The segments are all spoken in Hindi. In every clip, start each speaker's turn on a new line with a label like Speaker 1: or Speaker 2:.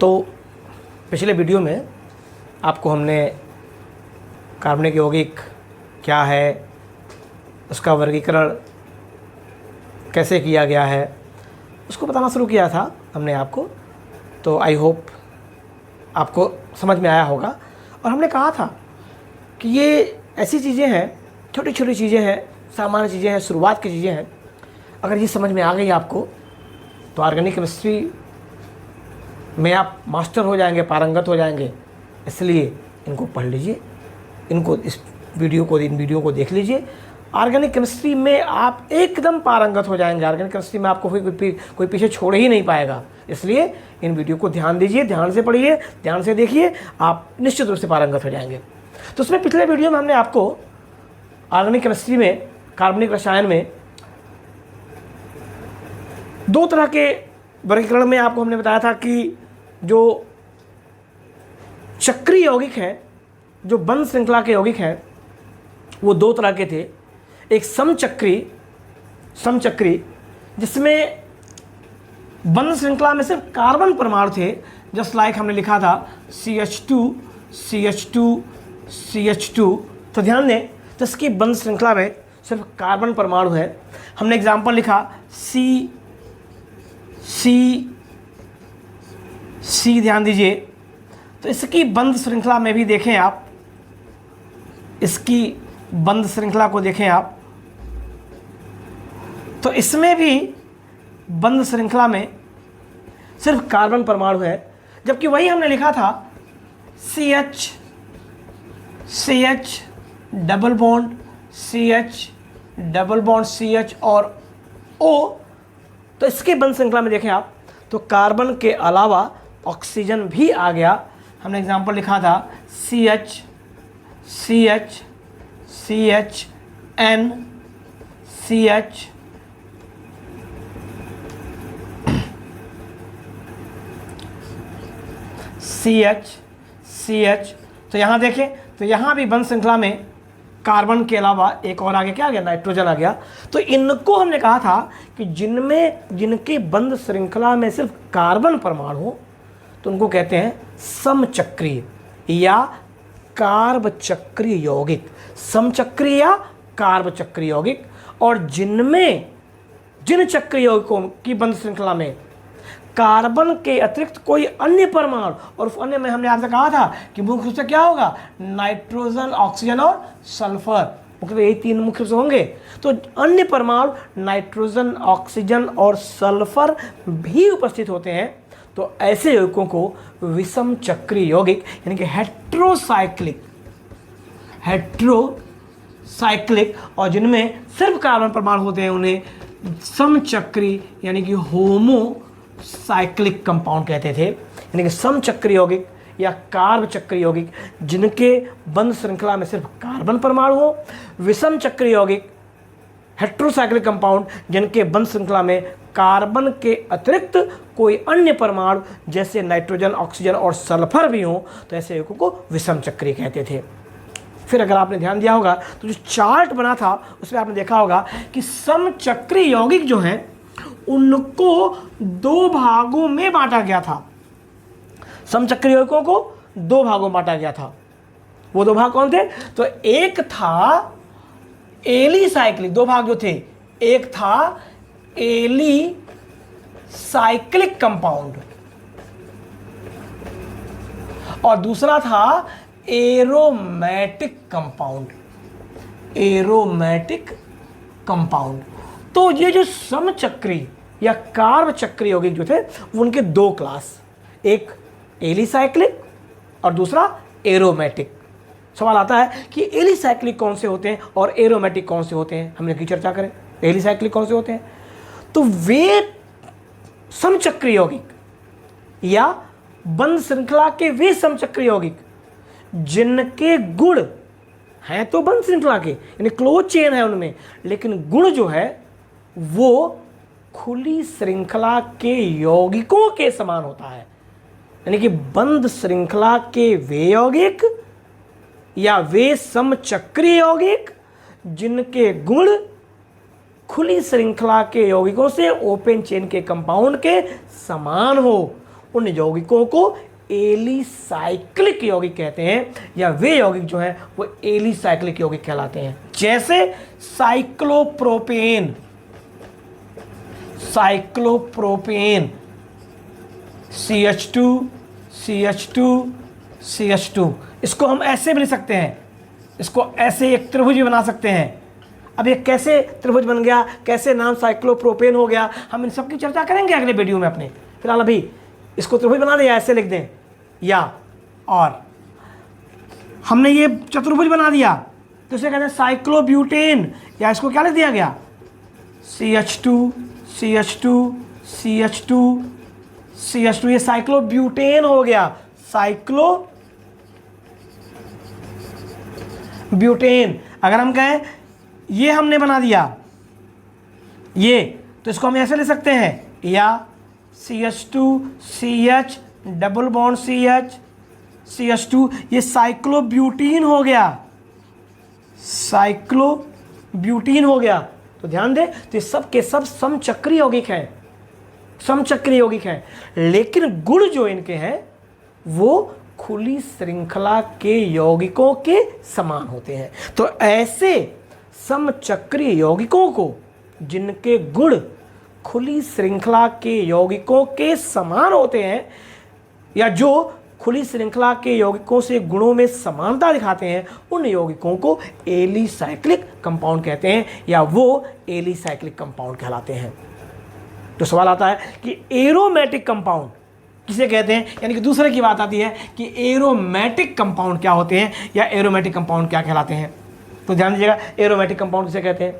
Speaker 1: तो पिछले वीडियो में आपको हमने कार्बनिक यौगिक क्या है, उसका वर्गीकरण कैसे किया गया है, उसको बताना शुरू किया था हमने आपको। तो आई होप आपको समझ में आया होगा। और हमने कहा था कि ये ऐसी चीज़ें हैं, छोटी छोटी चीज़ें हैं, सामान्य चीज़ें हैं, शुरुआत की चीज़ें हैं। अगर ये समझ में आ गई आपको तो ऑर्गेनिक केमिस्ट्री में आप मास्टर हो जाएंगे, पारंगत हो जाएंगे। इसलिए इनको पढ़ लीजिए, इन वीडियो को देख लीजिए। ऑर्गेनिक केमिस्ट्री में आप एकदम पारंगत हो जाएंगे। ऑर्गेनिक केमिस्ट्री में आपको कोई पीछे छोड़ ही नहीं पाएगा। इसलिए इन वीडियो को ध्यान दीजिए, ध्यान से पढ़िए, ध्यान से देखिए, आप निश्चित रूप से पारंगत हो जाएंगे। तो उसमें पिछले वीडियो में हमने आपको ऑर्गेनिक केमिस्ट्री में, कार्बनिक रसायन में दो तरह के वर्गीकरण में आपको हमने बताया था कि जो चक्रीय यौगिक हैं, जो बंध श्रृंखला के यौगिक हैं, वो दो तरह के थे। एक समचक्री जिसमें बंध श्रृंखला में सिर्फ कार्बन परमाणु थे, जस्ट लाइक हमने लिखा था CH2 CH2 CH2। तो ध्यान दें, तो इसकी बंध श्रृंखला में सिर्फ कार्बन परमाणु है। हमने एग्जाम्पल लिखा C, ध्यान दीजिए। तो इसकी बंध श्रृंखला में भी देखें आप, इसकी बंध श्रृंखला को देखें आप, तो इसमें भी बंध श्रृंखला में सिर्फ कार्बन परमाणु है। जबकि वही हमने लिखा था CH डबल बॉन्ड CH और O। तो इसके बंध श्रृंखला में देखें आप, तो कार्बन के अलावा ऑक्सीजन भी आ गया। हमने एग्जाम्पल लिखा था CH N CH तो यहाँ देखें, तो यहाँ भी बंध श्रृंखला में कार्बन के अलावा एक और आगे क्या आ गया, नाइट्रोजन आ गया। तो इनको हमने कहा था कि जिनके बंध श्रृंखला में सिर्फ कार्बन परमाणु हो तो उनको कहते हैं समचक्रीय या कार्बचक्रीय यौगिक। समचक्रीय या कार्बचक्रीय यौगिक। और जिन चक्रीय यौगिकों की बंध श्रृंखला में कार्बन के अतिरिक्त कोई अन्य परमाणु, और उस अन्य में हमने आपसे कहा था कि मुख्य रूप से क्या होगा, नाइट्रोजन, ऑक्सीजन और सल्फर, मुख्य यही तीन मुख्य रूप से होंगे। तो अन्य परमाणु नाइट्रोजन, ऑक्सीजन और सल्फर भी उपस्थित होते हैं। तो ऐसे यौगिकों को विषम चक्रीय यौगिक यानी कि हेट्रोसाइक्लिक और जिनमें सिर्फ कार्बन परमाणु होते हैं उन्हें समचक्रीय यानी कि होमोसाइक्लिक कंपाउंड कहते थे। यानी कि समचक्रीय यौगिक या कार्बचक्रीय यौगिक जिनके बंध श्रृंखला में सिर्फ कार्बन परमाणु हो, विषम चक्रीय यौगिक हेट्रोसाइक्लिक कंपाउंड जिनके बंध श्रृंखला में कार्बन के अतिरिक्त कोई अन्य परमाणु जैसे नाइट्रोजन, ऑक्सीजन और सल्फर भी हो, तो ऐसे यौगिकों को विषम चक्रीय कहते थे। फिर अगर आपने ध्यान दिया होगा तो जो चार्ट बना था उसमें आपने देखा होगा कि समचक्रीय यौगिक जो हैं उनको दो भागों में बांटा गया था। समचक्रीय यौगिकों को दो भागों में बांटा गया था। वो दो भाग कौन थे? तो एक था एलिसाइक्लिक, दो भाग जो थे, एक था एलिसाइक्लिक कंपाउंड और दूसरा था एरोमेटिक कंपाउंड। तो ये जो समचक्रीय या कार्बचक्रीय यौगिक जो थे वो उनके दो क्लास, एक एलिसाइक्लिक और दूसरा एरोमेटिक। सवाल आता है कि एलिसाइक्लिक कौन से होते हैं और एरोमेटिक कौन से होते हैं, हमने की चर्चा करें। एलिसाइक्लिक कौन से होते हैं? तो वे समचक्रीय यौगिक या बंध श्रृंखला के वे समचक्रीय यौगिक जिनके गुण हैं तो बंध श्रृंखला के यानी क्लोज चेन है उनमें, लेकिन गुण जो है वो खुली श्रृंखला के यौगिकों के समान होता है। यानी कि बंध श्रृंखला के वे यौगिक या वे समचक्रीय यौगिक जिनके गुण खुली श्रृंखला के यौगिकों से ओपन चेन के कंपाउंड के समान हो, उन यौगिकों को एलिसाइक्लिक यौगिक कहते हैं, या वे यौगिक जो हैं वो एलिसाइक्लिक यौगिक कहलाते हैं। जैसे cyclopropane, cyclopropane CH2 CH2 CH2, इसको हम ऐसे भी लिख सकते हैं, इसको ऐसे एक त्रिभुज भी बना सकते हैं। अब ये कैसे त्रिभुज बन गया, कैसे नाम साइक्लोप्रोपेन हो गया, हम इन सब की चर्चा करेंगे अगले वीडियो में अपने। फिलहाल अभी इसको त्रिभुज बना दें या ऐसे लिख दें, या और हमने ये चतुर्भुज बना दिया तो इसे कहते हैं साइक्लोब्यूटेन, या इसको क्या लिख दिया गया CH2 CH2 CH2 CH2, ये साइक्लोब्यूटेन हो गया, साइक्लोब्यूटेन। अगर हम कहें ये हमने बना दिया ये, तो इसको हम ऐसे ले सकते हैं, या CH2 CH double bond CH CH2, ये साइक्लोब्यूटीन हो गया, साइक्लोब्यूटीन हो गया। तो ध्यान दें, तो ये सब के सब समचक्रीय यौगिक हैं, समचक्रीय यौगिक हैं, लेकिन गुण जो इनके हैं वो खुली श्रृंखला के यौगिकों के समान होते हैं। तो ऐसे समचक्रीय यौगिकों को जिनके गुण खुली श्रृंखला के यौगिकों के समान होते हैं, या जो खुली श्रृंखला के यौगिकों से गुणों में समानता दिखाते हैं, उन यौगिकों को एलिसाइक्लिक कंपाउंड कहते हैं, या वो एलिसाइक्लिक कंपाउंड कहलाते हैं। तो सवाल आता है कि एरोमेटिक कंपाउंड किसे कहते हैं, यानी कि दूसरे की बात आती है कि एरोमेटिक कंपाउंड क्या होते हैं, या एरोमेटिक कंपाउंड क्या कहलाते हैं। तो ध्यान दीजिएगा, एरोमेटिक कंपाउंड किसे कहते हैं।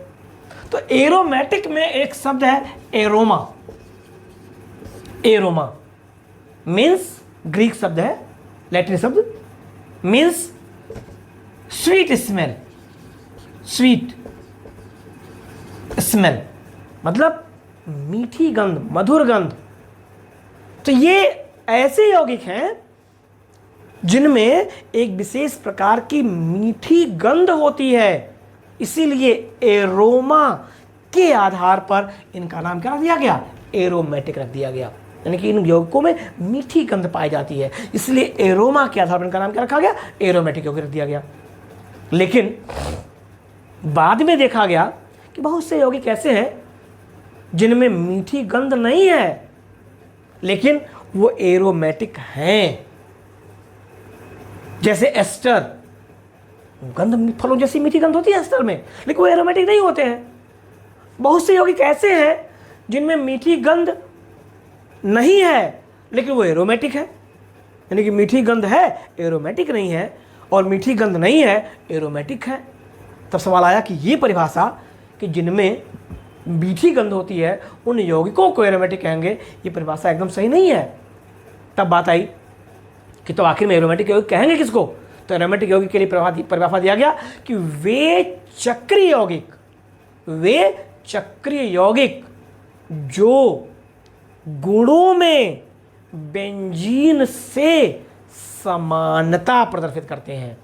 Speaker 1: तो एरोमेटिक में एक शब्द है एरोमा। एरोमा मीन्स ग्रीक शब्द है, लैटिन शब्द, means sweet smell, sweet smell मतलब मीठी गंध, मधुर गंध। तो ये ऐसे यौगिक हैं जिनमें एक विशेष प्रकार की मीठी गंध होती है, इसीलिए एरोमा के आधार पर इनका नाम क्या रख दिया गया, एरोमेटिक रख दिया गया। यानी कि इन यौगिकों में मीठी गंध पाई जाती है, इसलिए एरोमा के आधार पर इनका नाम क्या रखा गया, एरोमेटिक यौगिक रख दिया गया। लेकिन बाद में देखा गया कि बहुत से यौगिक ऐसे हैं जिनमें मीठी गंध नहीं है, लेकिन वो एरोमेटिक हैं। जैसे एस्टर, गंध फलों जैसी मीठी गंध होती है एस्टर में, लेकिन वो एरोमेटिक नहीं होते हैं। बहुत से यौगिक ऐसे हैं जिनमें मीठी गंध नहीं है, लेकिन वो एरोमेटिक है। यानी कि मीठी गंध है, एरोमेटिक नहीं है, और मीठी गंध नहीं है, एरोमेटिक है। तब सवाल आया कि ये परिभाषा कि जिनमें मीठी गंध होती है उन यौगिकों को एरोमेटिक कहेंगे, ये परिभाषा एकदम सही नहीं है। तब बात आई कि तो आखिर में एरोमेटिक यौगिक कहेंगे किसको। तो एरोमेटिक यौगिक के लिए परिभाषा दिया गया कि वे चक्रीय यौगिक, वे चक्रीय यौगिक जो गुणों में बेंजीन से समानता प्रदर्शित करते हैं।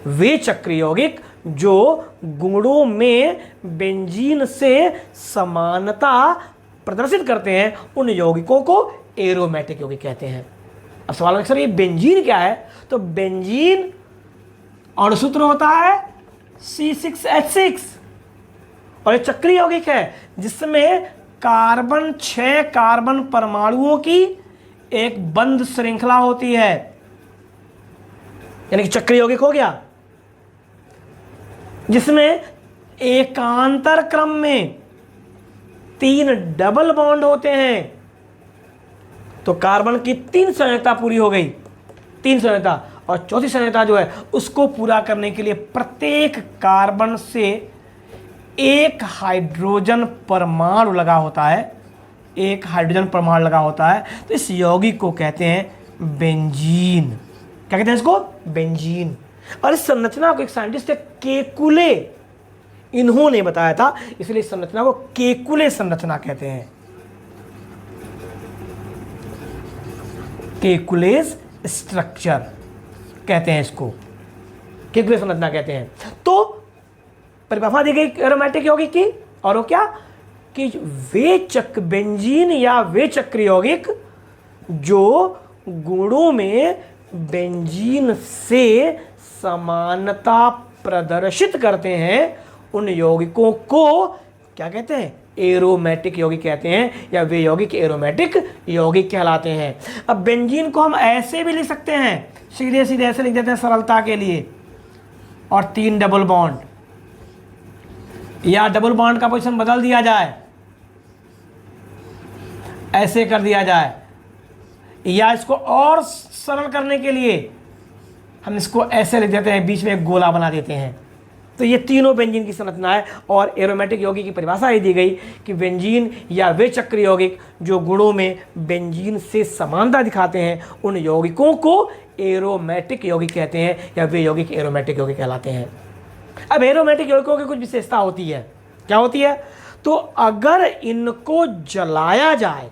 Speaker 1: वे चक्रीय यौगिक जो गुणों में बेंजीन से समानता प्रदर्शित करते हैं, उन यौगिकों को एरोमेटिक यौगिक कहते हैं। अब सवाल है सर ये बेंजीन क्या है। तो बेंजीन अणुसूत्र होता है C6H6, और ये चक्रीय यौगिक है जिसमें कार्बन 6 कार्बन परमाणुओं की एक बंद श्रृंखला होती है, यानी कि चक्रीय यौगिक हो गया, जिसमें एकांतर क्रम में 3 डबल बॉन्ड होते हैं। तो कार्बन की 3 संयोजकता पूरी हो गई, 3 संयोजकता, और चौथी संयोजकता जो है उसको पूरा करने के लिए प्रत्येक कार्बन से एक हाइड्रोजन परमाणु लगा होता है, एक हाइड्रोजन परमाणु लगा होता है। तो इस यौगिक को कहते हैं बेंजीन। क्या कहते हैं इसको, बेंजीन। और इस संरचना को एक साइंटिस्ट केकुले, इन्होंने बताया था, इसलिए इस संरचना को केकुले संरचना कहते हैं, केकुलेस स्ट्रक्चर कहते हैं इसको, केकुले संरचना कहते हैं। तो परिभाषा दी गई एरोमेटिक यौगिक की, और वो क्या कि वे बेंजीन या वे चक्रीय यौगिक जो गुणों में बेंजीन से समानता प्रदर्शित करते हैं उन यौगिकों को क्या कहते हैं? एरोमेटिक यौगिक कहते हैं, या वे यौगिक एरोमेटिक यौगिक कहलाते हैं। अब बेंजीन को हम ऐसे भी लिख सकते हैं, सीधे सीधे ऐसे लिख देते हैं सरलता के लिए, और 3 डबल बॉन्ड, या डबल बॉन्ड का पोजीशन बदल दिया जाए, ऐसे कर दिया जाए, या इसको और सरल करने के लिए हम इसको ऐसे लिख देते हैं, बीच में एक गोला बना देते हैं। तो ये तीनों बेंजीन की संरचना है। और एरोमेटिक यौगिक की परिभाषा ये दी गई कि बेंजीन या वे चक्रीय यौगिक जो गुणों में बेंजीन से समानता दिखाते हैं उन यौगिकों को एरोमेटिक यौगिक कहते हैं, या वे यौगिक एरोमेटिक यौगिक कहलाते हैं। अब एरोमेटिक यौगिकों की कुछ विशेषता होती है। क्या होती है? तो अगर इनको जलाया जाए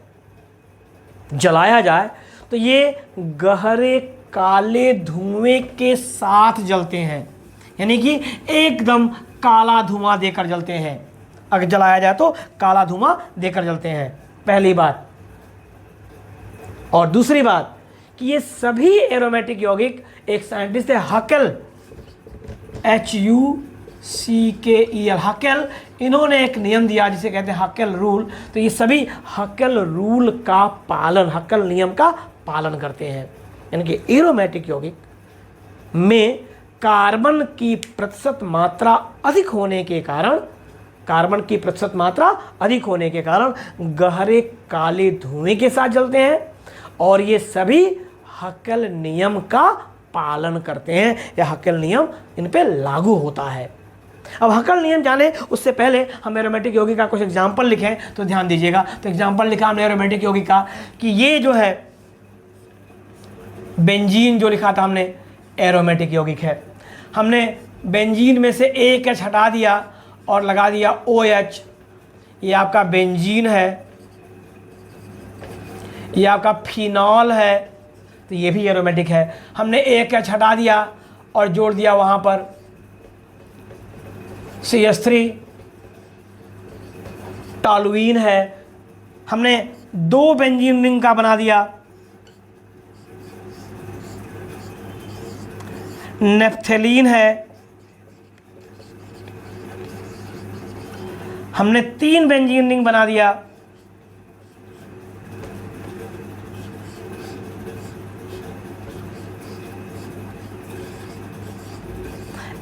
Speaker 1: तो ये गहरे काले धुएं के साथ जलते हैं, यानी कि एकदम काला धुआं देकर जलते हैं। अगर जलाया जाए तो काला धुआं देकर जलते हैं, पहली बात। और दूसरी बात कि ये सभी एरोमेटिक यौगिक, एक साइंटिस्ट है हकेल, HUCKEL, हकेल, इन्होंने एक नियम दिया जिसे कहते हैं हकेल रूल। तो ये सभी हकेल रूल का पालन, हकेल नियम का पालन करते हैं। यानी कि एरोमेटिक यौगिक में कार्बन की प्रतिशत मात्रा अधिक होने के कारण गहरे काले धुएं के साथ जलते हैं, और ये सभी हकेल नियम का पालन करते हैं, या हकेल नियम इन पे लागू होता है। अब हकेल नियम जाने उससे पहले हम एरोमेटिक यौगिक का कुछ एग्जाम्पल लिखें तो ध्यान दीजिएगा। तो एग्जाम्पल लिखा हमने एरोमेटिक यौगिक का कि ये जो है बेंजीन, जो लिखा था हमने, एरोमेटिक यौगिक है। हमने बेंजीन में से एक H हटा दिया और लगा दिया OH, ये आपका बेंजीन है। ये आपका फिनॉल है, तो ये भी एरोमेटिक है। हमने एक H हटा दिया और जोड़ दिया वहाँ पर CH3, टॉलुइन है। हमने 2 बेंजीन रिंग का बना दिया, नेफ्थेलीन है। हमने 3 बेंजीन रिंग बना दिया,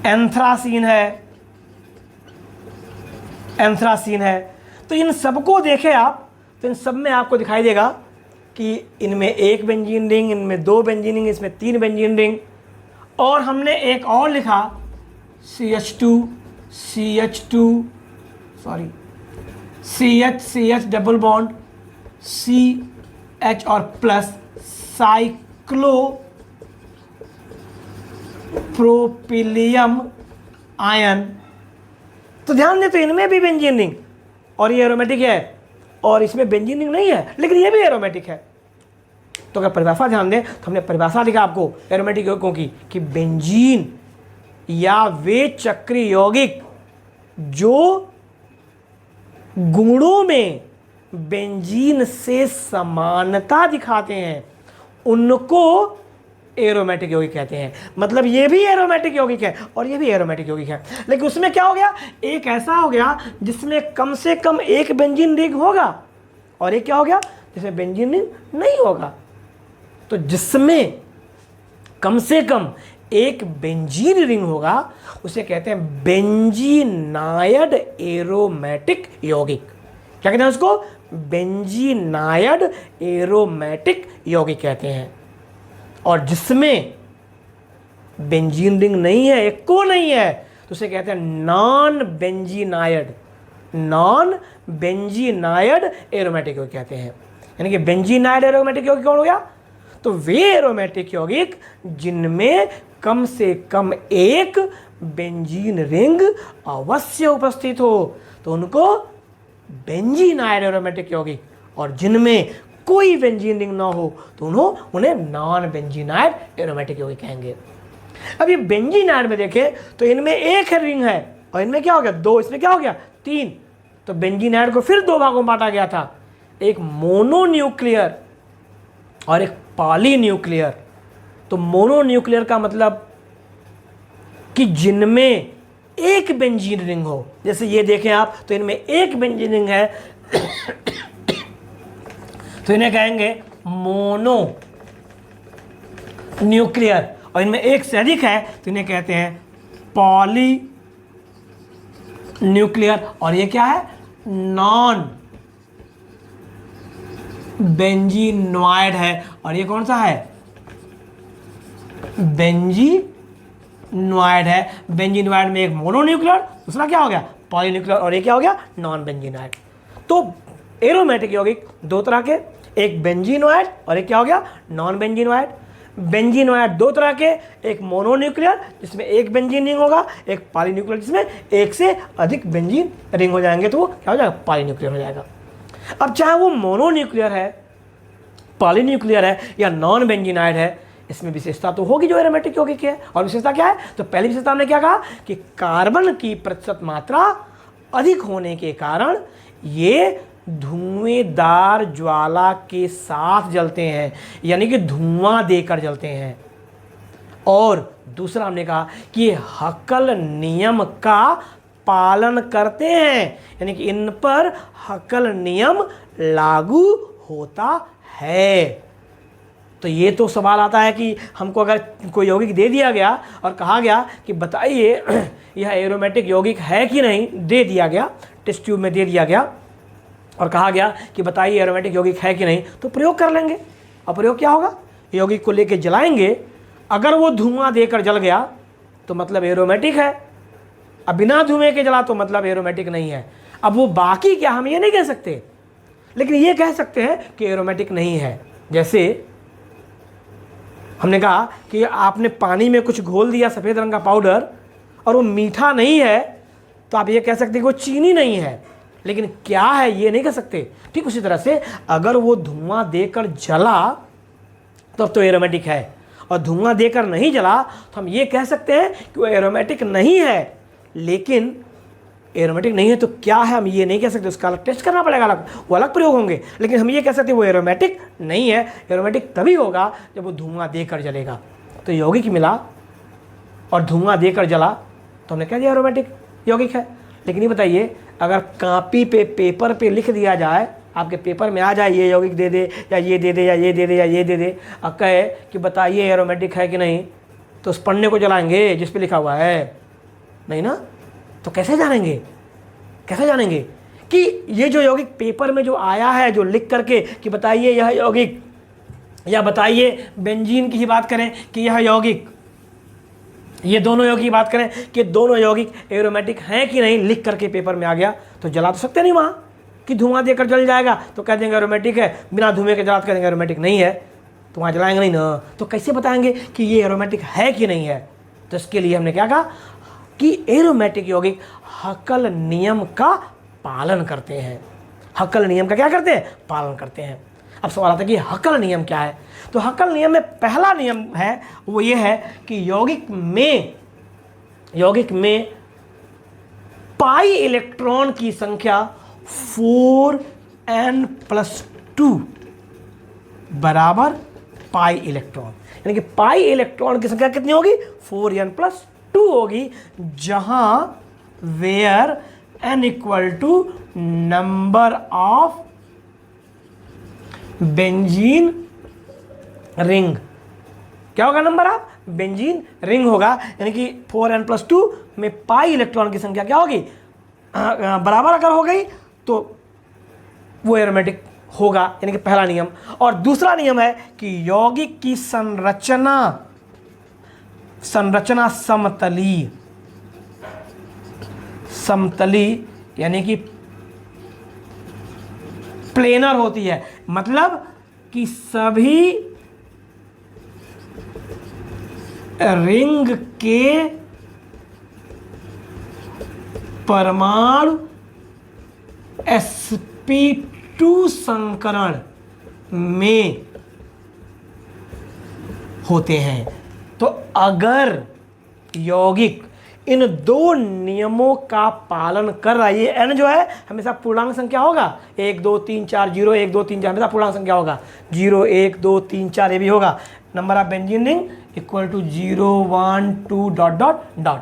Speaker 1: एंथ्रासीन है। तो इन सबको देखें आप, तो इन सब में आपको दिखाई देगा कि इनमें 1 बेंजीन रिंग, इनमें 2 बेंजीन रिंग, इसमें 3 बेंजीन रिंग। और हमने एक और लिखा CH डबल बॉन्ड, CH और प्लस, साइक्लोप्रोपिलियम आयन। तो ध्यान दें, तो इनमें भी बेंजीन रिंग, और ये एरोमेटिक है, और इसमें बेंजीन रिंग नहीं है लेकिन ये भी एरोमेटिक है। तो अगर परिभाषा ध्यान दें तो हमने परिभाषा लिखा आपको एरोमेटिक यौगिकों की कि बेंजीन या वे चक्रीय यौगिक जो गुणों में बेंजीन से समानता दिखाते हैं उनको एरोमेटिक यौगिक कहते हैं। मतलब ये भी एरोमेटिक यौगिक है और ये भी एरोमेटिक यौगिक है, लेकिन उसमें क्या हो गया, एक ऐसा हो गया जिसमें कम से कम 1 बेंजीन रिंग होगा, और एक क्या हो गया जिसमें बेंजीन रिंग नहीं होगा। तो जिसमें कम से कम 1 बेंजीन रिंग होगा उसे कहते हैं बेंजीनाइड एरोमेटिक यौगिक। क्या कहते हैं उसको? बेंजीनाइड एरोमेटिक यौगिक कहते हैं। और जिसमें बेंजीन रिंग नहीं है, एक को नहीं है, तो उसे कहते हैं नॉन बेंजीनाइड एरोमेटिक यौगिक कहते हैं। यानी कि बेंजीनाइड एरोमेटिक यौगिक कौन हो गया? तो वे एरोमेटिक यौगिक जिनमें कम से कम 1 बेंजीन रिंग अवश्य उपस्थित हो, तो उनको बेंजीनाइड एरोमेटिक यौगिक, और जिनमें कोई बेंजीन रिंग ना हो तो उन्हें नॉन बेंजीनाइड एरोमेटिक यौगिक कहेंगे। अब ये बेंजीनाइड में देखें तो इनमें 1 रिंग है और इनमें क्या हो गया 2, इसमें क्या हो गया 3। तो बेंजीनाइड को फिर 2 भागों में बांटा गया था, एक मोनोन्यूक्लियर और एक पॉलीन्यूक्लियर। तो मोनोन्यूक्लियर का मतलब कि जिनमें एक बेंजीन रिंग हो। जैसे ये देखें आप, तो इनमें एक बेंजीन रिंग है तो इन्हें कहेंगे मोनो न्यूक्लियर, और इनमें एक से अधिक है तो इन्हें कहते हैं पॉली न्यूक्लियर। और ये क्या है? नॉन बेंजीनॉइड है। और ये कौन सा है? बेंजीनॉइड है। बेंजीनॉइड में एक मोनोन्यूक्लियर, दूसरा क्या हो गया? पॉलीन्यूक्लियर, और ये क्या हो गया? Non benzenoid. तो एरोमेटिक यौगिक दो तरह के, एक बेंजीनॉइड और एक क्या हो गया? Non benzenoid. बेंजीनॉइड दो तरह के, एक मोनोन्यूक्लियर जिसमें एक बेंजीन रिंग होगा, एक पॉलीन्यूक्लियर जिसमें एक से अधिक बेंजीन रिंग हो जाएंगे, तो वो क्या हो जाएगा? पॉलीन्यूक्लियर हो जाएगा। अब चाहे वो मोनोन्यूक्लियर है, पॉलीन्यूक्लियर है या नॉन बेंजीनॉइड है, इसमें विशेषता तो होगी जो एरोमेटिक यौगिक है। और विशेषता क्या है? तो पहली विशेषता हमने क्या कहा कि कार्बन की प्रतिशत मात्रा अधिक होने के कारण ये धुएंदार ज्वाला के साथ जलते हैं, यानी कि धुआं देकर जलते हैं। और दूसरा हमने कहा कि ये हकल नियम का पालन करते हैं, यानी कि इन पर हकल नियम लागू होता है। तो ये तो सवाल आता है कि हमको अगर कोई यौगिक दे दिया गया और कहा गया कि बताइए यह एरोमेटिक यौगिक है कि नहीं, दे दिया गया, टेस्ट ट्यूब में दे दिया गया और कहा गया कि बताइए एरोमेटिक यौगिक है कि नहीं, तो प्रयोग कर लेंगे। और प्रयोग क्या होगा? यौगिक को लेके जलाएंगे, अगर वो धुआं देकर जल गया तो मतलब एरोमेटिक है, अब बिना धुएं के जला तो मतलब एरोमेटिक नहीं है। अब वो बाकी क्या, हम ये नहीं कह सकते, लेकिन ये कह सकते हैं कि एरोमेटिक नहीं है। जैसे हमने कहा कि आपने पानी में कुछ घोल दिया सफ़ेद रंग का पाउडर और वो मीठा नहीं है, तो आप ये कह सकते हैं कि वो चीनी नहीं है, लेकिन क्या है ये नहीं कह सकते। ठीक उसी तरह से अगर वो धुआं देकर जला तब तो एरोमेटिक है, और धुआं देकर नहीं जला तो हम ये कह सकते हैं कि वो एरोमेटिक नहीं है। लेकिन एरोमेटिक नहीं है तो क्या है, हम ये नहीं कह सकते, उसका अलग टेस्ट करना पड़ेगा, अलग वो अलग प्रयोग होंगे। लेकिन हम ये कह सकते हैं वो एरोमेटिक नहीं है। एरोमेटिक तभी होगा जब वो धुआं देकर जलेगा। तो यौगिक मिला और धुआं देकर जला तो हमने कह दिया एरोमेटिक यौगिक है। लेकिन ये बताइए, अगर कापी पे पेपर पे लिख दिया जाए, आपके पेपर में आ जाए ये यौगिक दे दे या ये दे दे या ये दे दे या ये दे दे, और कहे कि बताइए एरोमेटिक है कि नहीं, तो उस पन्ने को जलाएंगे जिस पे लिखा हुआ है? नहीं ना। तो कैसे जानेंगे, कैसे जानेंगे कि ये जो यौगिक पेपर में जो आया है, जो लिख करके कि बताइए यह यौगिक, या बताइए बेंजीन की ही बात करें कि यह यौगिक, ये दोनों यौगिक की बात करें कि दोनों यौगिक एरोमेटिक हैं कि नहीं, लिख करके पेपर में आ गया, तो जला तो सकते नहीं वहाँ कि धुआं देकर जल जाएगा तो कह देंगे एरोमेटिक है, बिना धुएं के जला तो कह देंगे एरोमेटिक नहीं है, तो वहाँ जलाएंगे नहीं ना। तो कैसे बताएंगे कि ये एरोमेटिक है कि नहीं है? तो इसके लिए हमने क्या कहा कि एरोमेटिक यौगिक हकल नियम का पालन करते हैं। हकल नियम का क्या करते हैं? पालन करते हैं। अब सवाल आता है कि हकल नियम क्या है? तो हकल नियम में पहला नियम है वो ये है कि यौगिक में पाई इलेक्ट्रॉन की संख्या 4n+2 बराबर पाई इलेक्ट्रॉन, यानी कि पाई इलेक्ट्रॉन की संख्या कितनी होगी? 4n+2 होगी, जहां where n equal to number of benzene ring. क्या होगा? नंबर ऑफ बेंजीन रिंग होगा, यानी कि 4n+2 में पाई इलेक्ट्रॉन की संख्या क्या होगी? बराबर अगर हो गई तो वो एरोमेटिक होगा, यानी कि पहला नियम। और दूसरा नियम है कि यौगिक की संरचना समतली यानी कि प्लेनर होती है, मतलब कि सभी रिंग के परमाणु sp2 संकरण में होते हैं। तो अगर यौगिक इन दो नियमों का पालन कर रहा है, ये n जो है हमेशा पूर्णांक संख्या होगा, 1 2 3 4 0 1 2 3 4 हमेशा पूर्णांक संख्या होगा, 0 1 2 3 4 ये भी होगा। Number of benzene ring equal to 0 1 2 dot dot dot.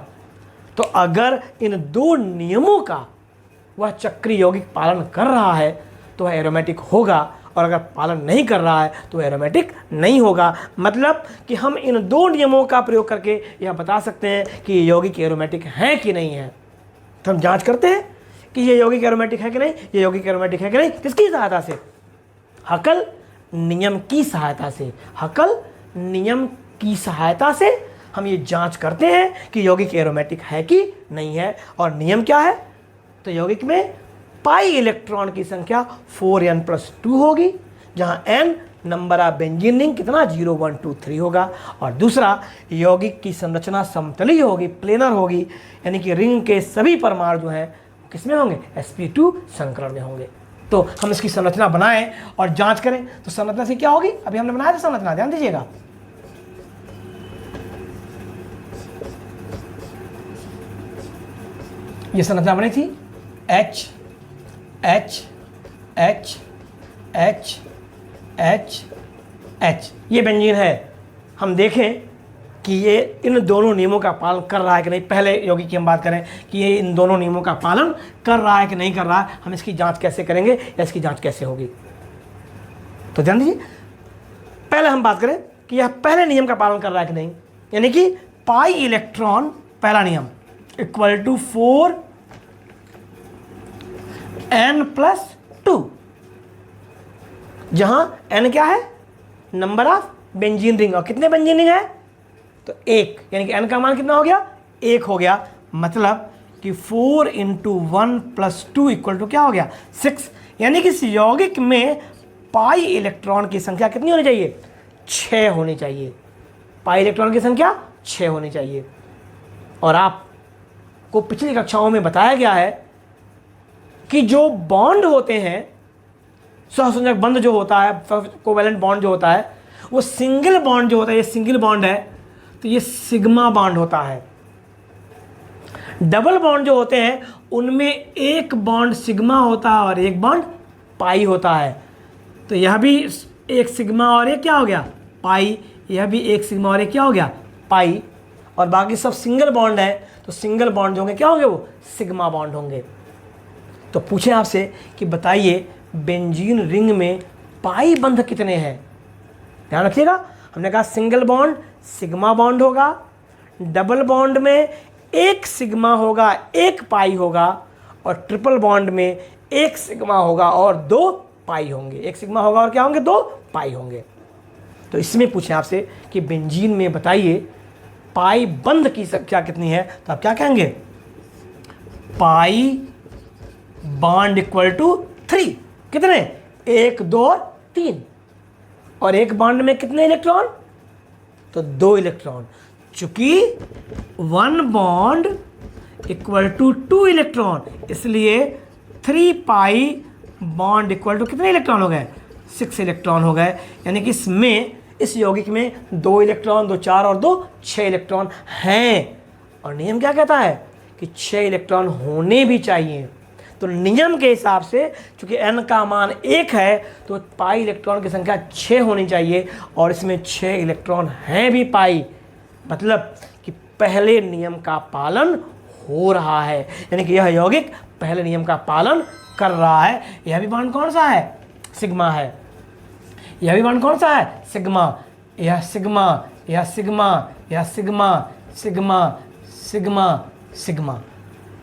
Speaker 1: तो अगर इन दो नियमों का वह चक्रीय यौगिक पालन कर रहा है तो वह एरोमेटिक होगा, और अगर पालन नहीं कर रहा है तो एरोमेटिक नहीं होगा। मतलब कि हम इन दो नियमों का प्रयोग करके यह बता सकते हैं कि ये यौगिक एरोमेटिक हैं कि नहीं है। तो हम जांच करते हैं कि ये यौगिक एरोमेटिक है कि नहीं, ये यौगिक एरोमेटिक है कि नहीं। किसकी सहायता से? हकल नियम की सहायता से। हकल नियम की सहायता से हम ये जांच करते हैं कि यौगिक एरोमेटिक है कि नहीं है। और नियम क्या है? तो यौगिक में पाई इलेक्ट्रॉन की संख्या 4n+2 होगी, जहां n number of benzene ring कितना 0 1 2 3 होगा। और दूसरा, यौगिक की संरचना समतलीय होगी, प्लेनर होगी, यानी कि रिंग के सभी परमाणु जो हैं किसमें होंगे? sp2 संकरण में होंगे। तो हम इसकी संरचना बनाएं और जांच करें। तो संरचना से क्या होगी? अभी हमने बनाया था संरचना, ध्यान दीजिएगा। ये संरचना बनी थी H H H H H H, ये बेंजीन है। हम देखें कि ये इन दोनों नियमों का पालन कर रहा है कि नहीं। पहले यौगिक की हम बात करें कि ये इन दोनों नियमों का पालन कर रहा है कि नहीं कर रहा है। हम इसकी जांच कैसे करेंगे या इसकी जांच कैसे होगी? तो ध्यान दीजिए, पहले हम बात करें कि यह पहले नियम का पालन कर रहा है कि नहीं, यानी कि पाई इलेक्ट्रॉन पहला नियम इक्वल टू 4n+2, जहां n क्या है? Number of benzene ring. और कितने बेंजीन रिंग है? तो 1, यानी कि n का मान कितना हो गया? 1 हो गया। मतलब कि 4 × 1 + 2 इक्वल टू क्या हो गया? 6। यानी कि इस यौगिक में पाई इलेक्ट्रॉन की संख्या कितनी होनी चाहिए? 6 होनी चाहिए। पाई इलेक्ट्रॉन की संख्या 6 होनी चाहिए। और आपको पिछली कक्षाओं में बताया गया है कि जो बॉन्ड होते हैं, सहसंयोजक बंध जो होता है, कोवेलेंट बॉन्ड जो होता है, वो सिंगल बॉन्ड जो होता है, ये सिंगल बॉन्ड है तो ये सिग्मा बॉन्ड होता है। डबल बॉन्ड जो होते हैं उनमें एक बॉन्ड सिग्मा होता है और एक बॉन्ड पाई होता है। तो यह भी एक सिग्मा और एक क्या हो गया? पाई। यह भी एक सिग्मा और एक क्या हो गया? पाई। और बाकी सब सिंगल बॉन्ड है, तो सिंगल बॉन्ड जो होंगे क्या होंगे? वो सिग्मा बॉन्ड होंगे। तो पूछे आपसे कि बताइए बेंजीन रिंग में पाई बंध कितने हैं? ध्यान रखिएगा, हमने कहा सिंगल बॉन्ड सिग्मा बॉन्ड होगा, डबल बॉन्ड में एक सिग्मा होगा एक पाई होगा, और ट्रिपल बॉन्ड में एक सिग्मा होगा और 2 पाई होंगे। एक सिग्मा होगा और क्या होंगे? 2 पाई होंगे। तो इसमें पूछे आपसे कि बेंजीन में बताइए पाई बंध की संख्या कितनी है, तो आप क्या कहेंगे? Pi bond equal to 3। कितने? 1 2 और 3। और एक बॉन्ड में कितने इलेक्ट्रॉन? तो 2 इलेक्ट्रॉन। चूंकि 1 बॉन्ड इक्वल टू 2 इलेक्ट्रॉन, इसलिए 3 पाई बॉन्ड इक्वल टू कितने इलेक्ट्रॉन हो गए? 6 इलेक्ट्रॉन हो गए। यानी कि इसमें, इस यौगिक में 2 इलेक्ट्रॉन, 2 4 और 2 6 इलेक्ट्रॉन हैं। और नियम क्या कहता है कि 6 इलेक्ट्रॉन होने भी चाहिए। तो नियम के हिसाब से चूंकि n का मान 1 है तो पाई इलेक्ट्रॉन की संख्या 6 होनी चाहिए, और इसमें 6 इलेक्ट्रॉन हैं भी पाई। मतलब कि पहले नियम का पालन हो रहा है, यानी कि यह यौगिक पहले नियम का पालन कर रहा है। यह भी बॉन्ड कौन सा है? सिग्मा है। यह भी बॉन्ड कौन सा है? सिग्मा। यह सिग्मा, यह सिग्मा, यह सिग्मा, सिग्मा, सिग्मा, सिग्मा।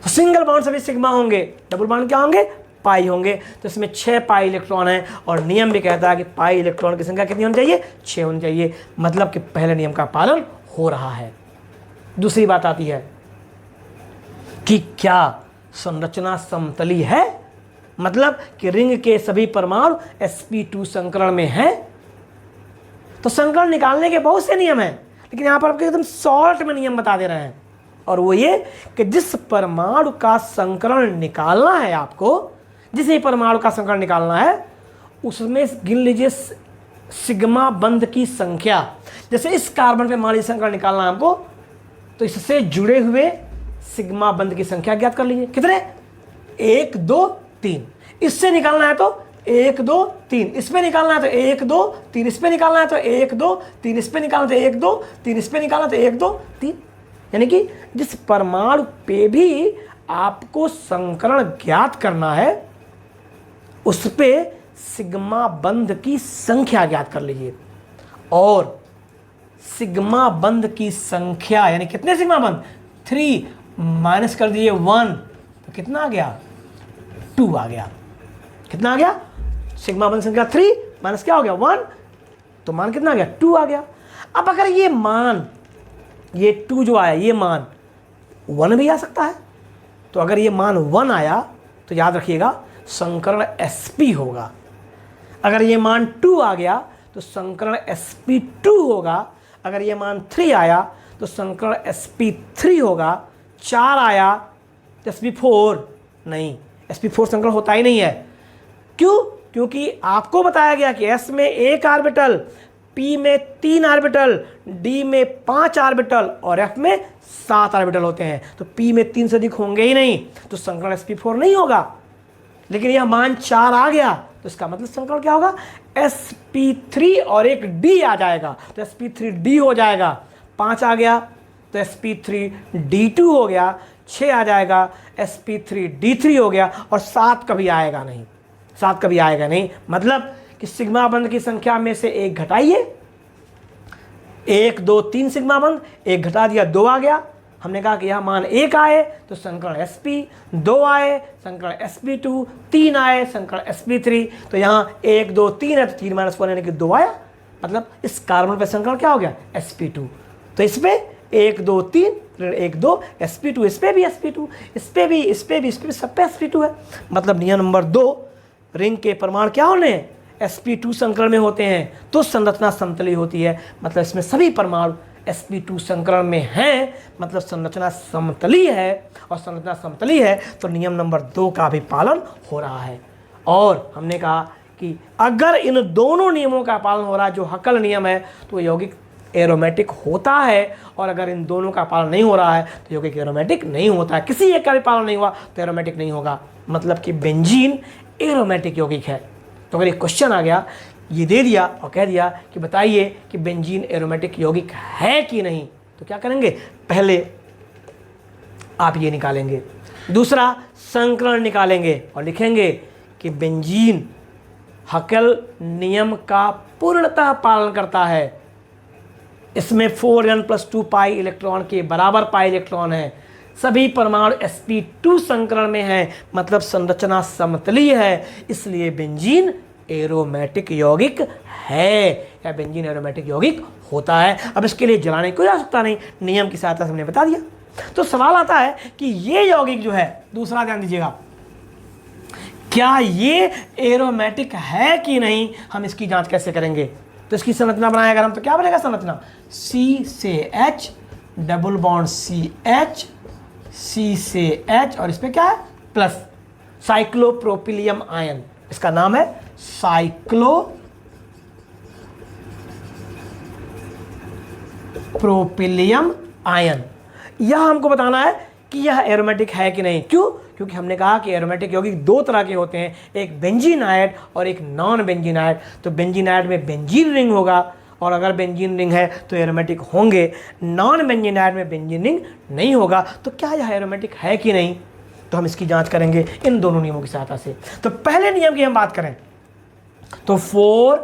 Speaker 1: तो सिंगल बॉन्ड सभी सिग्मा होंगे, डबल बॉन्ड क्या होंगे? पाई होंगे। तो इसमें 6 पाई इलेक्ट्रॉन है, और नियम भी कहता है कि पाई इलेक्ट्रॉन की संख्या कितनी होनी चाहिए? 6 होनी चाहिए। मतलब कि पहले नियम का पालन हो रहा है। दूसरी बात आती है कि क्या संरचना समतली है? मतलब कि रिंग के सभी परमाणु sp2 संकरण में हैं। तो संकरण निकालने के बहुत से नियम हैं, लेकिन यहां पर आपको एकदम शॉर्ट में नियम बता दे रहे हैं। और वो ये कि जिस परमाणु का संकरण निकालना है आपको, जिस ही परमाणु का संकरण निकालना है, उसमें गिन लीजिए सिग्मा बंध की संख्या। जैसे इस कार्बन पे मान लीजिए संकरण निकालना है हमको, तो इससे जुड़े हुए सिग्मा बंध की संख्या ज्ञात कर लीजिए। कितने? 1 2 3। इससे निकालना है तो 1 2 3, इस पे निकालना है तो 1 2 3, इस पे निकालना है तो 1 2 3, इस पे निकालना तो 1 2 3, इस पे निकालना तो 1 2 3। यानी कि जिस परमाणु पे भी आपको संकरण ज्ञात करना है उस पे सिग्मा बंध की संख्या ज्ञात कर लीजिए। और सिग्मा बंध की संख्या यानी कितने सिग्मा बंध? 3 माइनस कर दीजिए 1 तो कितना आ गया? 2 आ गया। कितना आ गया? सिग्मा बंध संख्या 3 माइनस क्या हो गया? 1, तो मान कितना आ गया? 2 आ गया। अब अगर ये मान, ये 2 जो आया ये मान 1 भी आ सकता है। तो अगर ये मान 1 आया तो याद रखिएगा संकरण sp होगा। अगर ये मान 2 आ गया तो संकरण sp2 होगा। अगर ये मान 3 आया तो संकरण sp3 होगा। 4 आया sp4 नहीं, sp4 संकरण होता ही नहीं है। क्यों? क्योंकि आपको बताया गया कि s में 1 ऑर्बिटल, p में 3 ऑर्बिटल, d में 5 ऑर्बिटल और f में 7 ऑर्बिटल होते हैं। तो p में 3 से अधिक होंगे ही नहीं, तो संकरण sp4 नहीं होगा। लेकिन यह मान 4 आ गया तो इसका मतलब संकरण क्या होगा? sp3 और एक d आ जाएगा तो sp3d हो जाएगा। 5 आ गया तो sp3d2 हो गया। 6 आ जाएगा sp3d3 हो गया। और 7 कभी आएगा नहीं, 7 कभी आएगा नहीं। मतलब कि सिग्मा बंध की संख्या में से एक घटाइए, 1 2 3 सिग्मा बंध, एक घटा दिया 2 आ गया। हमने कहा कि यहाँ मान 1 आए तो संकरण sp, 2 आए संकरण sp2, 3 आए संकरण sp3। तो यहाँ 1 2 3 है तो 3 माइनस 1 यानी कि 2 आया। मतलब इस कार्बन पे संकरण क्या हो गया? sp2। तो इस पे 1 2 3 1 2 sp2, इस पे भी sp2, इस पे भी, इस पे भी, इस पे भी, सब पे sp2 है। मतलब नियम नंबर 2, रिंग के परमाणु क्या होने हैं? sp2 संकरण में होते हैं तो संरचना समतली होती है। मतलब इसमें सभी परमाणु sp2 संकरण में हैं, मतलब संरचना समतली है। और संरचना समतली है तो नियम नंबर 2 का भी पालन हो रहा है। और हमने कहा कि अगर इन दोनों नियमों का पालन हो रहा है, जो हकल नियम है, तो यौगिक एरोमेटिक होता है। और अगर इन दोनों का पालन नहीं हो रहा है तो यौगिक एरोमेटिक नहीं होता है। किसी एक का भी पालन नहीं हुआ तो एरोमेटिक नहीं होगा। मतलब कि बेंजीन एरोमेटिक यौगिक है। तो अगर एक क्वेश्चन आ गया, ये दे दिया और कह दिया कि बताइए कि बेंजीन एरोमेटिक यौगिक है कि नहीं, तो क्या करेंगे? पहले आप ये निकालेंगे, दूसरा संकलन निकालेंगे और लिखेंगे कि बेंजीन हकल नियम का पूर्णतः पालन करता है। इसमें 4n+2 पाई इलेक्ट्रॉन के बराबर पाई इलेक्ट्रॉन है। सभी परमाणु sp2 संकरण में हैं, मतलब संरचना समतलीय है। इसलिए बेंजीन एरोमेटिक यौगिक है या बेंजीन एरोमेटिक यौगिक होता है। अब इसके लिए जलाने की कोई आवश्यकता नहीं, नियम की सहायता से हमने बता दिया। तो सवाल आता है कि ये यौगिक जो है, दूसरा ध्यान दीजिएगा, क्या ये एरोमेटिक है कि नहीं, हम इसकी जांच कैसे करेंगे? तो इसकी संरचना बनाएगा हम, तो क्या बनेगा संरचना? C से H, double bond CH, C से H और इस पे क्या है? Plus cyclopropenylium ion. इसका नाम है साइक्लोप्रोपिलियम आयन। यह हमको बताना है कि यह एरोमेटिक है कि नहीं। क्यों? क्योंकि हमने कहा कि एरोमेटिक यौगिक 2 तरह के होते हैं, एक बेंजीनाइड और एक नॉन बेंजीनाइड। तो बेंजीनाइड में बेंजीन रिंग होगा और अगर बेंजीन रिंग है तो एरोमेटिक होंगे। नॉन बेंजीनाइड में बेंजीन रिंग नहीं होगा। तो क्या यह एरोमेटिक है कि नहीं, तो हम इसकी जांच करेंगे इन दोनों नियमों की सहायता से। तो पहले नियम की हम बात करें तो 4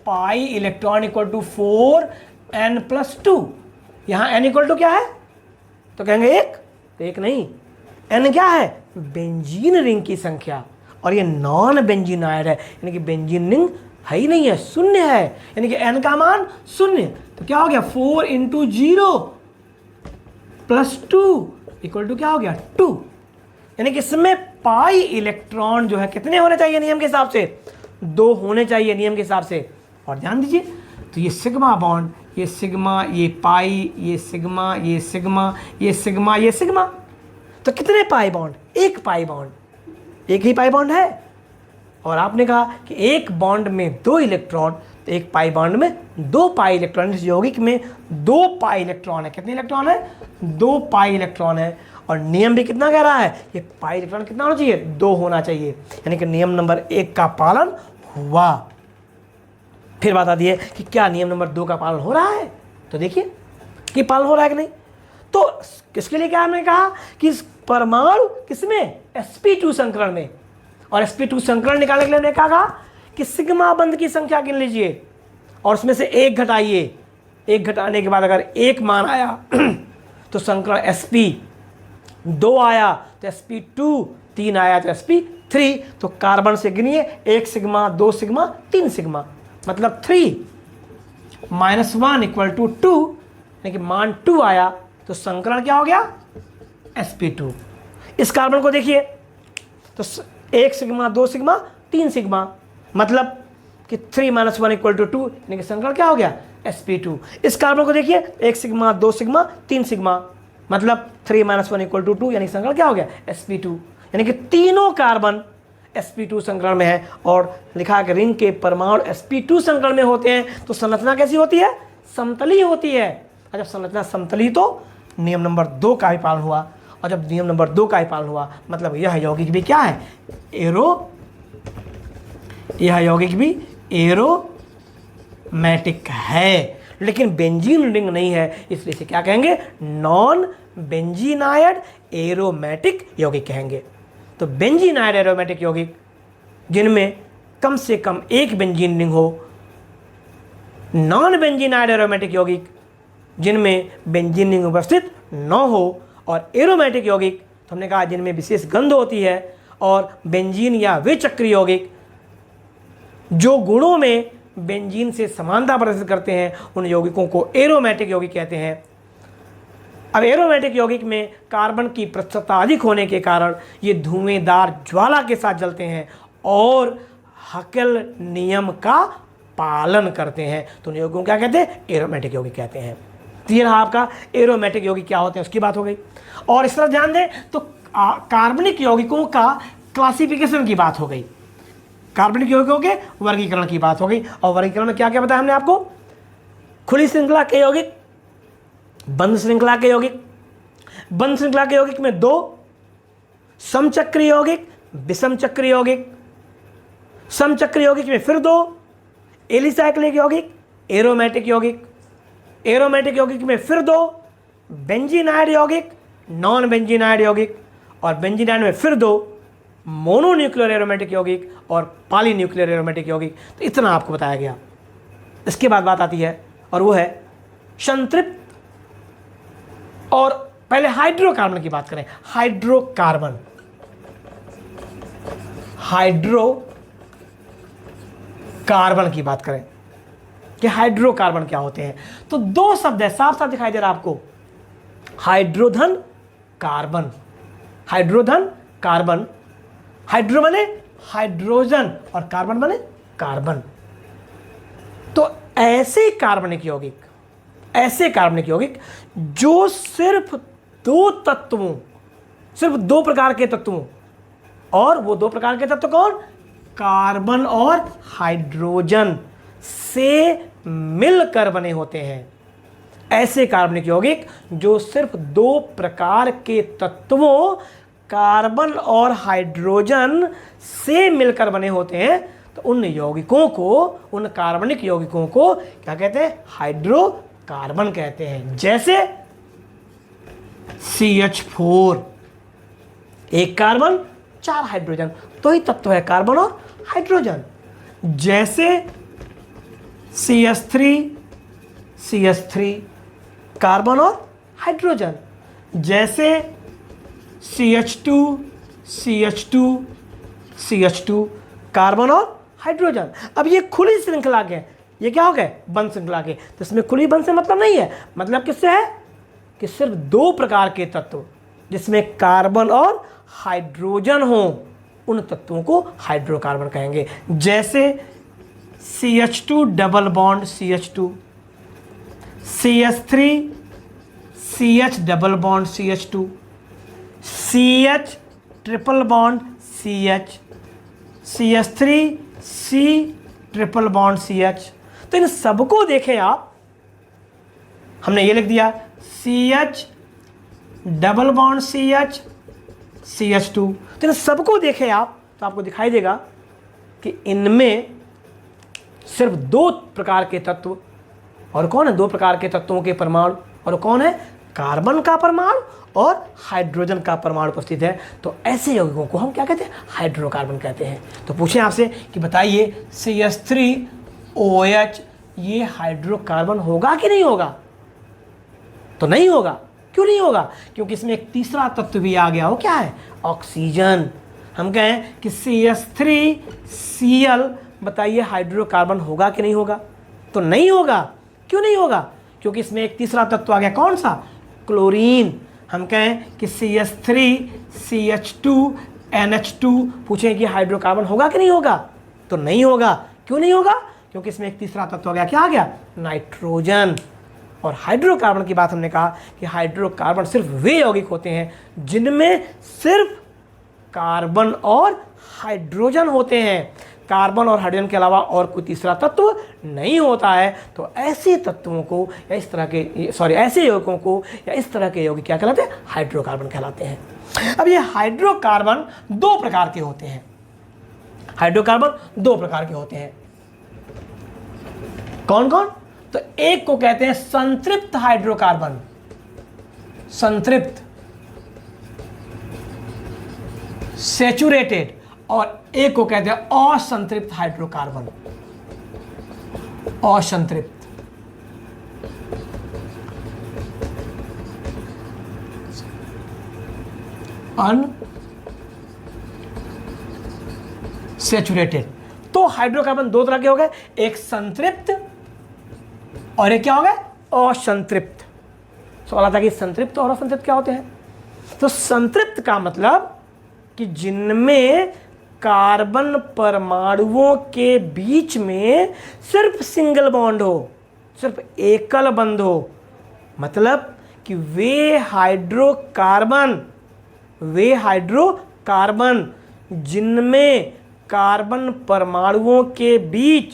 Speaker 1: pi electron equal to 4n+2। यहाँ n इक्वल टू क्या है? तो कहेंगे 1, तो 1 नहीं, n क्या है? बेंजीन रिंग की संख्या। और ये नॉन बेंजीनाइड है, यानी कि बेंजीन रिंग है ही नहीं है, शून्य है, यानी कि n का मान 0। तो क्या हो गया? 4 × 0 + 2 इक्वल टू क्या हो गया? 2। यानी कि इसमें पाई इलेक्ट्रॉन जो है कितने होने चाहिए नियम के हिसाब से? 2 होने चाहिए नियम के हिसाब से। और ध्यान दीजिए, तो ये सिग्मा बॉन्ड, ये सिग्मा, ये पाई, ये सिग्मा, ये सिग्मा, ये सिग्मा, ये सिग्मा। तो कितने पाई बॉन्ड? 1 पाई बॉन्ड, एक ही पाई बॉन्ड है। और आपने कहा कि एक बॉन्ड में 2 इलेक्ट्रॉन, तो एक पाई बॉन्ड में 2 पाई इलेक्ट्रॉन। इस यौगिक में 2 पाई इलेक्ट्रॉन है। कितने इलेक्ट्रॉन है? 2 पाई इलेक्ट्रॉन है। और नियम भी कितना कह रहा है, ये पाई इलेक्ट्रॉन कितना होना चाहिए, 2 होना चाहिए, यानी कि नियम नंबर 1 का पालन हुआ। फिर बात आती है कि क्या नियम नंबर 2 का पालन हो रहा है, तो देखिए कि पालन हो रहा है कि नहीं। तो किसके लिए क्या हमने कहा कि परमाणु किसमें, sp2 संकरण में, और sp2 संकरण निकालने के लिए हमने क्या कहा कि सिग्मा बंध की संख्या गिन लीजिए और उसमें से 1 घटाइए। 1 घटाने के बाद अगर 1 मान आया तो संकरण sp2 आया, तो sp2 3 आया तो sp3। तो कार्बन से गिनिए 1 सिग्मा 2 सिग्मा 3 सिग्मा, मतलब 3 - 1 = 2, यानी कि मान 2 आया, तो संकरण क्या हो गया, sp2। इस कार्बन को देखिए तो 1 सिग्मा 2 सिग्मा 3 सिग्मा, मतलब कि 3 - 1 = 2, यानी कि संकरण क्या हो गया, sp2। इस कार्बन को देखिए 1 सिग्मा 2 सिग्मा 3 सिग्मा, मतलब 3 - 1 = 2, यानी संकरण क्या हो गया, sp2। यानी कि तीनों कार्बन sp2 संकरण में है। और लिखा है कि रिंग के परमाणु sp2 संकरण में होते हैं तो संरचना कैसी होती है, समतली होती है। और जब संरचना समतली तो नियम नंबर 2 का भी पालन हुआ, और जब नियम नंबर 2 का भी पालन हुआ मतलब यह यौगिक भी क्या है, यह यौगिक भी एरोमेटिक है, लेकिन बेंजीन रिंग नहीं है, इसलिए इसे क्या कहेंगे, नॉन बेंजीनाइड एरोमेटिक यौगिक कहेंगे। तो बेंजीनाइड एरोमेटिक यौगिक जिनमें कम से कम एक बेंजीन रिंग हो, नॉन बेंजीनाइड एरोमेटिक यौगिक जिनमें बेंजीन रिंग उपस्थित न हो, और एरोमेटिक यौगिक तो हमने कहा जिनमें विशेष गंध होती है, और बेंजीन या वे चक्रीय यौगिक जो गुणों में बेंजीन से समानता प्रदर्शित करते हैं, उन यौगिकों को एरोमेटिक यौगिक कहते हैं। अब एरोमेटिक यौगिक में कार्बन की प्रतिशतता अधिक होने के कारण ये धुएंदार ज्वाला के साथ जलते हैं और हकेल नियम का पालन करते हैं, तो उन यौगिकों को क्या कहते हैं, एरोमेटिक यौगिक कहते हैं। क्लियर है आपका, एरोमेटिक यौगिक क्या होते हैं उसकी बात हो गई। और इस तरह ध्यान दें तो कार्बनिक यौगिकों का क्लासिफिकेशन की बात हो गई, कार्बनिक यौगिकों के वर्गीकरण की बात हो गई। और वर्गीकरण में क्या क्या बताया हमने आपको, खुली श्रृंखला के यौगिक, बंद श्रृंखला के यौगिक, बंद श्रृंखला के यौगिक में 2, समचक्रीय यौगिक, विषम चक्रीय यौगिक, समचक्रीय यौगिक में फिर 2, एलिसाइक्लिक यौगिक, एरोमेटिक यौगिक, एरोमेटिक यौगिक में फिर 2, बेंजीनाइड यौगिक, नॉन बेंजीनाइड यौगिक, और बेंजीनाइड में फिर 2, मोनोन्यूक्लियर एरोमेटिक यौगिक और पॉलीन्यूक्लियर एरोमेटिक यौगिक। तो इतना आपको बताया गया। इसके बाद बात आती है और वो है संतृप्त, और पहले हाइड्रोकार्बन की बात करें। हाइड्रोकार्बन, हाइड्रोकार्बन की बात करें कि हाइड्रोकार्बन क्या होते हैं, तो 2 शब्द है, साफ साफ दिखाई दे रहा है आपको, हाइड्रोधन कार्बन, हाइड्रोधन कार्बन, हाइड्रो बने हाइड्रोजन और कार्बन बने कार्बन। तो ऐसे कार्बनिक यौगिक, ऐसे कार्बनिक यौगिक जो सिर्फ 2 तत्वों, सिर्फ 2 प्रकार के तत्वों, और वो 2 प्रकार के तत्व कौन, कार्बन और हाइड्रोजन से मिलकर बने होते हैं। ऐसे कार्बनिक यौगिक जो सिर्फ 2 प्रकार के तत्वों कार्बन और हाइड्रोजन से मिलकर बने होते हैं, तो उन यौगिकों को, उन कार्बनिक यौगिकों को क्या कहते हैं, हाइड्रोकार्बन कहते हैं। जैसे CH4, 1 कार्बन 4 हाइड्रोजन, तो ही तत्व है कार्बन और हाइड्रोजन। जैसे CH3 कार्बन और हाइड्रोजन, जैसे CH2 कार्बन और हाइड्रोजन। अब ये खुली श्रृंखला के, ये क्या हो गए, बंद श्रृंखला के, तो इसमें खुली बंद से मतलब नहीं है, मतलब किससे है कि सिर्फ 2 प्रकार के तत्व जिसमें कार्बन और हाइड्रोजन हो, उन तत्वों को हाइड्रोकार्बन कहेंगे। जैसे CH2 double bond CH2, CH3 CH double bond CH2, CH triple bond CH, CH3 C triple bond CH। तो इन सबको देखें आप, हमने ये लिख दिया CH double bond CH CH2। तो इन सबको देखें आप तो आपको दिखाई देगा कि इनमें सिर्फ दो प्रकार के तत्व, और कौन है दो प्रकार के तत्वों के परमाणु, और कौन है कार्बन का परमाणु और हाइड्रोजन का परमाणु उपस्थित है। तो ऐसे यौगिकों को हम क्या कहते हैं, हाइड्रोकार्बन कहते हैं। तो पूछें आपसे कि बताइए CH3OH ये हाइड्रोकार्बन होगा कि नहीं होगा? तो नहीं होगा। क्यों नहीं होगा? क्योंकि इसमें एक तीसरा तत्व भी आ गया हो, क्या है, ऑक्सीजन। हम कहें कि CH3Cl बताइए हाइड्रोकार्बन होगा कि नहीं होगा? तो नहीं होगा। क्यों नहीं होगा? क्योंकि इसमें एक तीसरा तत्व आ गया, कौन सा, क्लोरीन। हम कहें कि CH3CH2NH2 पूछें कि हाइड्रोकार्बन होगा कि नहीं होगा? तो नहीं होगा। क्यों नहीं होगा? क्योंकि इसमें एक तीसरा तत्व आ गया, क्या आ गया, नाइट्रोजन। और हाइड्रोकार्बन की बात हमने कहा कि हाइड्रोकार्बन सिर्फ वे यौगिक होते हैं जिनमें सिर्फ कार्बन और हाइड्रोजन होते हैं, कार्बन और हाइड्रोजन के अलावा और कोई तीसरा तत्व नहीं होता है। तो ऐसे तत्वों को या इस तरह के ऐसे यौगिकों को या इस तरह के यौगिक क्या कहलाते हैं, हाइड्रोकार्बन कहलाते हैं। अब ये हाइड्रोकार्बन दो प्रकार के होते हैं। हाइड्रोकार्बन दो प्रकार के होते हैं। कौन कौन? तो एक को कहते हैं संतृप्त हाइड्रोकार्बन, संतृप्त सैचुरेटेड, और एक को कहते हैं असंतृप्त हाइड्रोकार्बन, असंतृप्त। अनसैचुरेटेड। तो हाइड्रोकार्बन दो तरह के हो गए, एक संतृप्त और एक क्या हो गया, असंतृप्त। सवाल आता है कि संतृप्त और असंतृप्त क्या होते हैं? तो संतृप्त का मतलब कि जिनमें कार्बन परमाणुओं के बीच में सिर्फ सिंगल बॉन्ड हो, सिर्फ एकल बंध हो, मतलब कि वे हाइड्रोकार्बन जिनमें कार्बन परमाणुओं के बीच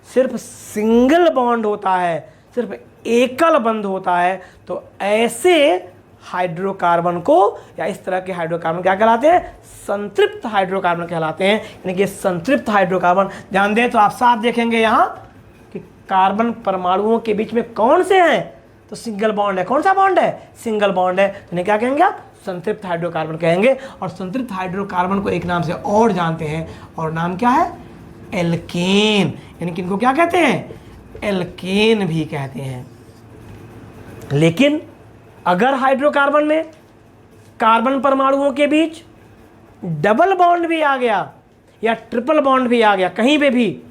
Speaker 1: सिर्फ सिंगल बॉन्ड होता है, सिर्फ एकल बंध होता है, तो ऐसे हाइड्रोकार्बन को या इस तरह के हाइड्रोकार्बन क्या कहलाते हैं, संतृप्त हाइड्रोकार्बन कहलाते हैं। यानी कि संतृप्त हाइड्रोकार्बन, ध्यान दें तो आप साफ देखेंगे यहाँ कि कार्बन परमाणुओं के बीच में कौन से हैं, तो सिंगल बॉन्ड है। कौन सा बॉन्ड है, सिंगल बॉन्ड है। तो इन्हें क्या कहेंगे आप, संतृप्त हाइड्रोकार्बन कहेंगे। और संतृप्त हाइड्रोकार्बन को एक नाम से और जानते हैं, और नाम क्या है, एल्केन। यानी कि इनको क्या कहते हैं, एल्केन भी कहते हैं। लेकिन अगर हाइड्रोकार्बन में कार्बन परमाणुओं के बीच डबल बॉन्ड भी आ गया या ट्रिपल बॉन्ड भी आ गया, कहीं पे भी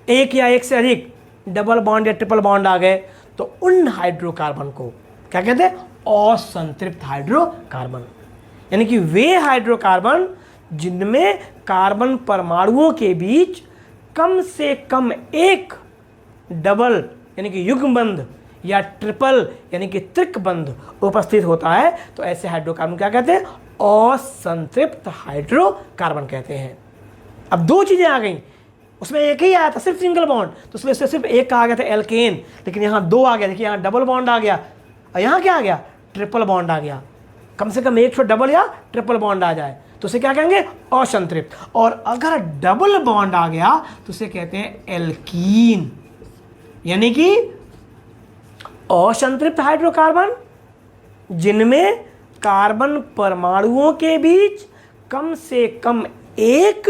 Speaker 1: एक या एक से अधिक डबल बॉन्ड या ट्रिपल बॉन्ड आ गए, तो उन हाइड्रोकार्बन को क्या कहते हैं, असंतृप्त हाइड्रोकार्बन। यानी कि वे हाइड्रोकार्बन जिनमें कार्बन परमाणुओं के बीच कम से कम एक डबल यानी कि युग्म बंध या ट्रिपल यानी कि त्रिक बंध उपस्थित होता है, तो ऐसे हाइड्रोकार्बन क्या कहते हैं, असंतृप्त हाइड्रोकार्बन कहते हैं। अब दो चीज़ें आ गई, उसमें एक ही आया था सिर्फ सिंगल बॉन्ड, तो उसमें से सिर्फ एक का आ गया था एल्केन, लेकिन यहाँ दो आ गया। देखिए यहाँ डबल बॉन्ड आ गया और यहाँ क्या आ गया, ट्रिपल बॉन्ड आ गया। कम से कम एक छो डबल या ट्रिपल बॉन्ड आ जाए तो उसे क्या कहेंगे, असंतृप्त। और अगर डबल बॉन्ड आ गया तो उसे कहते हैं एल्कीन, यानी कि असंतृप्त हाइड्रोकार्बन जिनमें कार्बन परमाणुओं के बीच कम से कम एक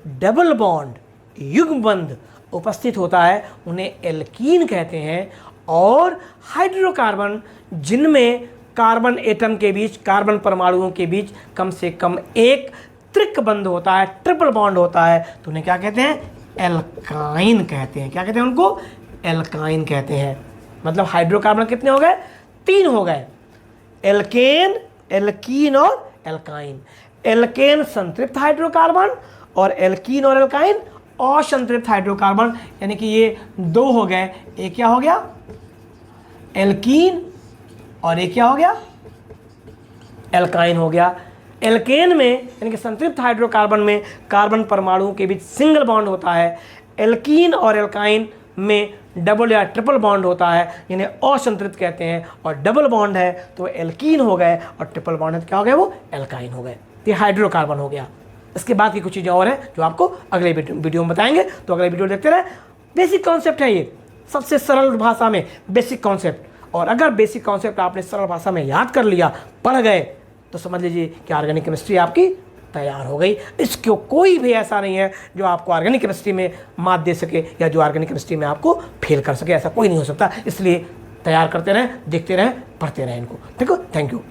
Speaker 1: डबल बॉन्ड युग्म बंध उपस्थित होता है, उन्हें एल्कीन कहते हैं। और हाइड्रोकार्बन जिनमें कार्बन एटम के बीच, कार्बन परमाणुओं के बीच कम से कम एक त्रिक बंध होता है, ट्रिपल बॉन्ड होता है, तो उन्हें क्या कहते हैं, एल्काइन कहते हैं। क्या कहते हैं उनको, एल्काइन कहते हैं। मतलब हाइड्रोकार्बन कितने हो गए, तीन हो गए, एल्केन, एल्कीन और एल्काइन। एल्केन संतृप्त हाइड्रोकार्बन और एल्कीन और एल्काइन असंतृप्त हाइड्रोकार्बन, यानी कि ये दो हो गए। एक क्या हो गया, एल्कीन, और एक क्या हो गया, एल्काइन हो गया। एल्केन में यानी कि संतृप्त हाइड्रोकार्बन में कार्बन परमाणुओं के बीच सिंगल बॉन्ड होता है। एल्कीन और एल्काइन में डबल या ट्रिपल बॉन्ड होता है इन्हें असंतृप्त कहते हैं, और डबल बॉन्ड है तो एल्कीन हो गए, और ट्रिपल बॉन्ड है तो क्या हो गए, वो एल्काइन हो गए। ये हाइड्रोकार्बन हो गया। इसके बाद की कुछ चीज़ें और हैं जो आपको अगले वीडियो में बताएंगे, तो अगले वीडियो देखते रहे। बेसिक कॉन्सेप्ट है ये, सबसे सरल भाषा में बेसिक कॉन्सेप्ट, और अगर बेसिक कॉन्सेप्ट आपने सरल भाषा में याद कर लिया, पढ़ गए, तो समझ लीजिए कि ऑर्गेनिक केमिस्ट्री आपकी तैयार हो गई। इसको कोई भी ऐसा नहीं है जो आपको ऑर्गेनिक केमिस्ट्री में मात दे सके या जो ऑर्गेनिक केमिस्ट्री में आपको फेल कर सके, ऐसा कोई नहीं हो सकता। इसलिए तैयार करते रहें, देखते रहें, पढ़ते रहें इनको। ठीक है, थैंक यू।